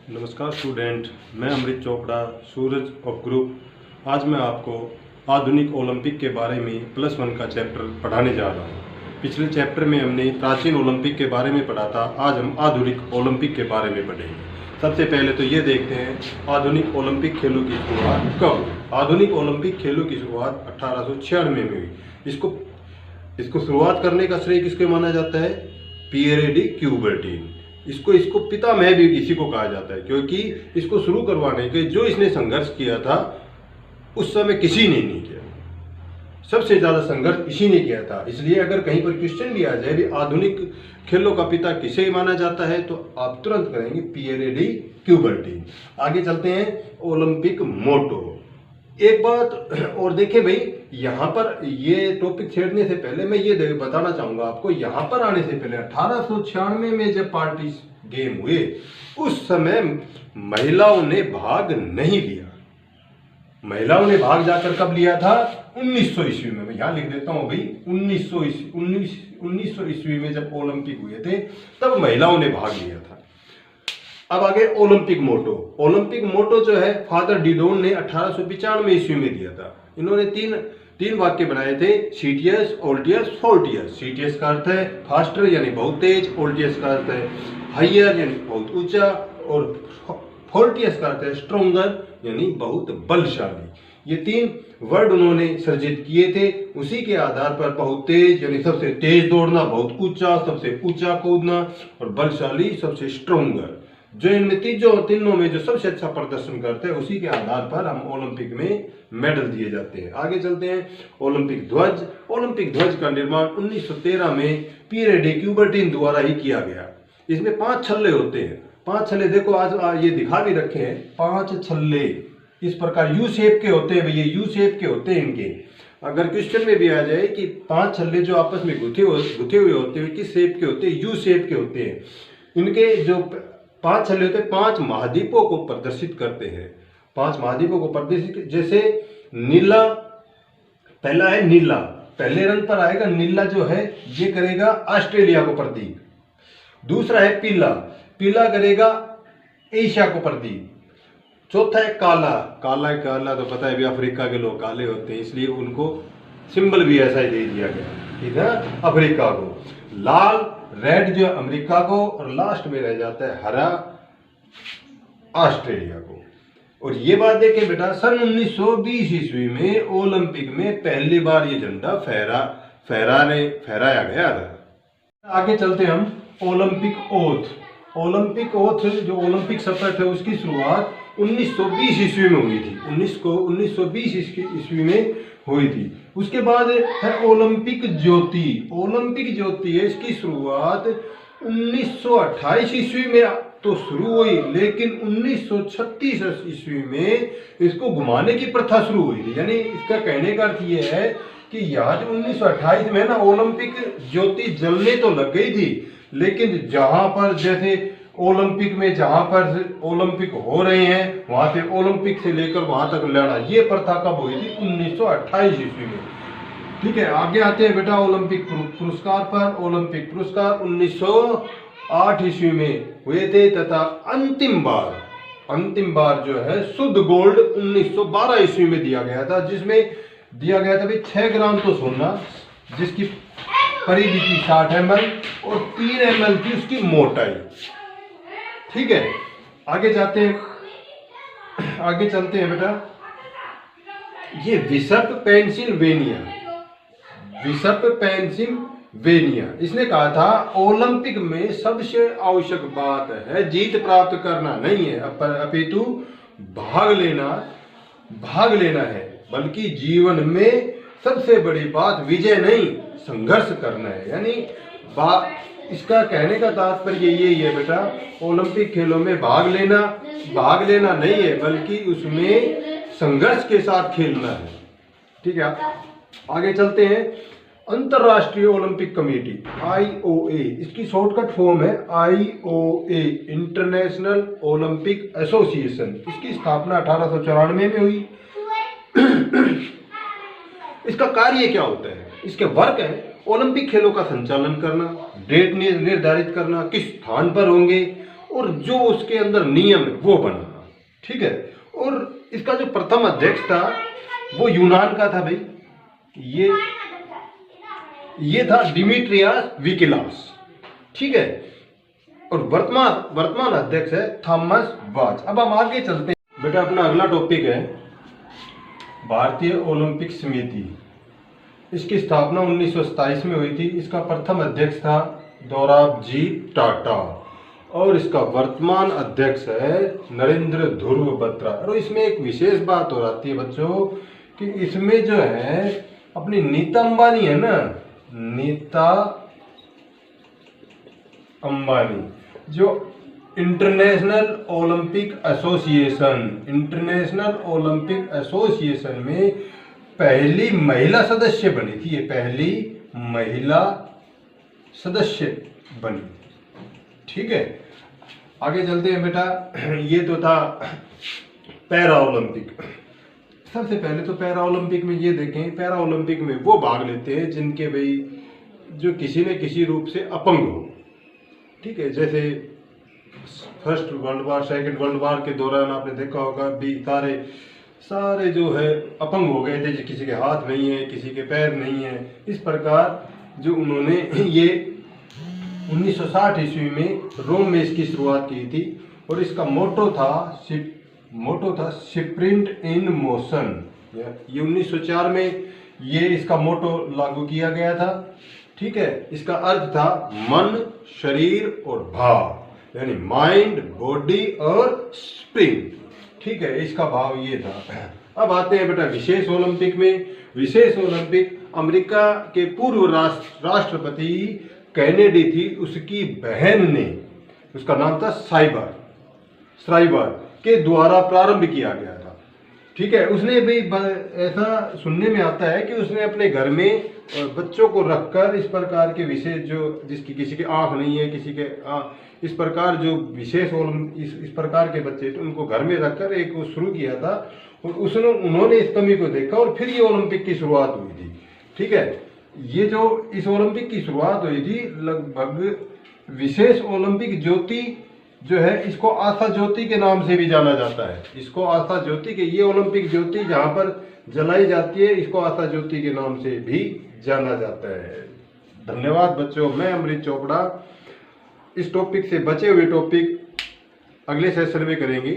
नमस्कार स्टूडेंट, मैं अमृत चोपड़ा, सूरज of group. आज मैं आपको आधुनिक ओलंपिक के बारे में +1 का चैप्टर पढ़ाने जा रहा हूँ। पिछले चैप्टर में हमने प्राचीन ओलंपिक के बारे में पढ़ा था। आज हम आधुनिक ओलंपिक के बारे में पढ़ेंगे। सबसे पहले तो ये देखते हैं आधुनिक ओलंपिक खेलों की शुरुआत कब हुई। आधुनिक ओलंपिक खेलों की शुरुआत 1896 में हुई। इसको शुरुआत करने का श्रेय किसके माना जाता है? Pierre de Coubertin. इसको पितामह भी इसी को कहा जाता है, क्योंकि इसको शुरू करवाने के जो इसने संघर्ष किया था उस समय किसी ने नहीं किया। सबसे ज्यादा संघर्ष इसी ने किया था। इसलिए अगर कहीं पर क्वेश्चन भी आ जाए भी आधुनिक खेलों का पिता किसे माना जाता है, तो आप तुरंत करेंगे पियरे डी क्यूबर्टीन। आगे चलते हैं ओलंपिक मोटो। एक बात और देखें भाई, यहाँ पर ये टॉपिक छेड़ने से पहले मैं ये बताना चाहूंगा आपको। यहाँ पर आने से पहले 1896 में जब पार्टी गेम हुए उस समय महिलाओं ने भाग नहीं लिया। महिलाओं ने भाग जाकर कब लिया था? 1900 ईस्वी में। मैं यहाँ लिख देता हूँ भाई, 1900 ईस्वी में जब ओलंपिक हुए थे तब महिलाओं ने भाग लिया था। अब आगे ओलंपिक मोटो। ओलंपिक मोटो जो है फादर डिडोन ने 1895 ईस्वी में दिया था। इन्होंने तीन वाक्य बनाए थे, सीटियस, ओल्टियस, फोर्टियस। सीटियस का अर्थ है फास्टर यानी बहुत तेज, ओल्टियस का अर्थ है हाइयर यानी बहुत ऊंचा, और फोर्टियस का अर्थ है स्ट्रोंगर यानी बहुत बलशाली। ये तीन वर्ड उन्होंने सर्जित किए थे। उसी के आधार पर बहुत तेज यानी सबसे तेज दौड़ना, बहुत ऊंचा सबसे ऊंचा कूदना, और बलशाली सबसे स्ट्रोंगर। जो इनमें तीनों में जो सबसे अच्छा प्रदर्शन करते हैं उसी के आधार पर हम ओलंपिक में मेडल दिए जाते हैं। आगे चलते हैं ओलंपिक ध्वज। ओलंपिक ध्वज का निर्माण 1913 में पियरे डी क्यूबर्टीन द्वारा ही किया गया। इसमें 5 छल्ले होते हैं। 5 छल्ले देखो, आज ये दिखा भी रखे हैं। 5 छल्ले इस प्रकार यू शेप के होते हैं। भैया यू शेप के होते हैं इनके। अगर क्वेश्चन में भी आ जाए कि 5 छल्ले जो आपस में गुथे हुए होते हैं किस शेप के होते हैं? यू शेप के होते हैं। इनके जो 5 छल्ले होते हैं 5 महाद्वीपों को प्रदर्शित करते हैं। 5 महाद्वीपों को प्रदर्शित, जैसे नीला, पहला है नीला, पहले रन पर आएगा नीला जो है ये करेगा ऑस्ट्रेलिया को प्रतीक। दूसरा है पीला, पीला करेगा एशिया को प्रतीक। चौथा है काला, काला तो पता है भी अफ्रीका के लोग काले होते हैं, इसलिए उनको सिंबल भी ऐसा ही दे दिया गया, ठीक है, अफ्रीका को। लाल रेड जो अमेरिका को, और लास्ट में रह जाता है हरा ऑस्ट्रेलिया को। और ये बात देखें बेटा, सन 1920 ईस्वी में ओलंपिक में पहली बार ये झंडा फहराया गया था। आगे चलते हम ओलंपिक ओथ। ओलंपिक ओथ जो ओलंपिक शपथ है उसकी शुरुआत 1920 ईस्वी में हुई थी। 1920 ईस्वी में हुई थी। उसके बाद है ओलंपिक ज्योति। ओलंपिक ज्योति है, इसकी शुरुआत 1928 ईस्वी में तो शुरू हुई, लेकिन 1936 ईस्वी में इसको घुमाने की प्रथा शुरू हुई थी। यानी इसका कहने का अर्थ ये है कि यहाँ जो 1928 में ना ओलंपिक ज्योति जलने तो लग गई थी, लेकिन जहां पर जैसे ओलंपिक में जहां पर ओलंपिक हो रहे हैं वहां से ओलंपिक से लेकर वहां तक लेना, ये प्रथा कब हुई थी? 1928 ईस्वी में। ठीक है, आगे आते हैं बेटा ओलंपिक पुरस्कार पर। ओलंपिक पुरस्कार 1908 ईस्वी में हुए थे, तथा अंतिम बार जो है शुद्ध गोल्ड 1912 ईस्वी में दिया गया था, जिसमें दिया गया था भाई 6 ग्राम तो सोना, जिसकी परिधि थी 60 ml और 3 ml थी उसकी मोटाई। ठीक है, आगे चलते हैं बेटा। ये बिशप पेंसिल्वेनिया, इसने कहा था ओलंपिक में सबसे आवश्यक बात है जीत प्राप्त करना नहीं है, अपितु भाग लेना है, बल्कि जीवन में सबसे बड़ी बात विजय नहीं संघर्ष करना है। यानी इसका कहने का तात्पर्य यही है बेटा, ओलंपिक खेलों में भाग लेना नहीं है, बल्कि उसमें संघर्ष के साथ खेलना है। ठीक है, आगे चलते हैं। अंतरराष्ट्रीय ओलंपिक कमेटी IOA, इसकी शॉर्टकट फॉर्म है IOA, इंटरनेशनल ओलंपिक एसोसिएशन। इसकी स्थापना 1894 में हुई। इसका कार्य क्या होता है? इसके वर्क है ओलंपिक खेलों का संचालन करना, डेट निर्धारित करना, किस स्थान पर होंगे, और जो उसके अंदर नियम है वो बनाना। ठीक है, और इसका जो प्रथम अध्यक्ष था वो यूनान का था भाई, ये था डिमिट्रियास विकिलास। ठीक है, और वर्तमान अध्यक्ष है थॉमस बाच। अब हम आगे चलते हैं बेटा, अपना अगला टॉपिक है भारतीय ओलंपिक समिति। इसकी स्थापना 1927 में हुई थी। इसका प्रथम अध्यक्ष था दोराबजी टाटा और इसका वर्तमान अध्यक्ष है नरेंद्र ध्रुव बत्रा। और इसमें एक विशेष बात हो जाती है बच्चों कि इसमें जो है अपनी नीता अंबानी है ना, नीता अंबानी, जो इंटरनेशनल ओलंपिक एसोसिएशन में पहली महिला सदस्य बनी थी। ये पहली महिला सदस्य बनी। ठीक है, आगे चलते हैं बेटा। ये तो था पैरा ओलंपिक। सबसे पहले तो पैरा ओलंपिक में ये देखें, पैरा ओलंपिक में वो भाग लेते हैं जिनके भाई जो किसी न किसी रूप से अपंग हो। ठीक है, जैसे first world war, second world war के दौरान आपने देखा होगा भी सारे जो है अपंग हो गए थे, जो किसी के हाथ नहीं है, किसी के पैर नहीं है। इस प्रकार जो उन्होंने ये 1960 ईस्वी में रोम में इसकी शुरुआत की थी और इसका मोटो था स्प्रिंट इन मोशन। ये 1904 में ये इसका मोटो लागू किया गया था। ठीक है, इसका अर्थ था मन, शरीर और भाव, यानी माइंड, बॉडी और स्प्रिंग। ठीक है, इसका भाव ये था। अब आते हैं बेटा विशेष ओलंपिक में। विशेष ओलंपिक अमेरिका के पूर्व राष्ट्रपति कैनेडी थी, उसकी बहन ने, उसका नाम था श्राइबर के द्वारा प्रारंभ किया गया था। ठीक है, उसने भी ऐसा सुनने में आता है कि उसने अपने घर में बच्चों को रखकर इस प्रकार के विशेष जो जिसकी किसी की आंख नहीं है, किसी के इस प्रकार जो विशेष इस प्रकार के बच्चे थे उनको घर में रखकर एक शुरू किया था और उन्होंने इस कमी को देखा और फिर ये ओलंपिक की शुरुआत हुई थी। ठीक है, ये जो इस ओलंपिक की शुरुआत हुई थी लगभग विशेष ओलंपिक ज्योति जो है इसको आशा ज्योति के नाम से भी जाना जाता है। इसको आशा ज्योति के, ये ओलंपिक ज्योति जहाँ पर जलाई जाती है इसको आशा ज्योति के नाम से भी जाना जाता है। धन्यवाद बच्चों, मैं अमृत चोपड़ा। इस टॉपिक से बचे हुए टॉपिक अगले सेशन में करेंगे।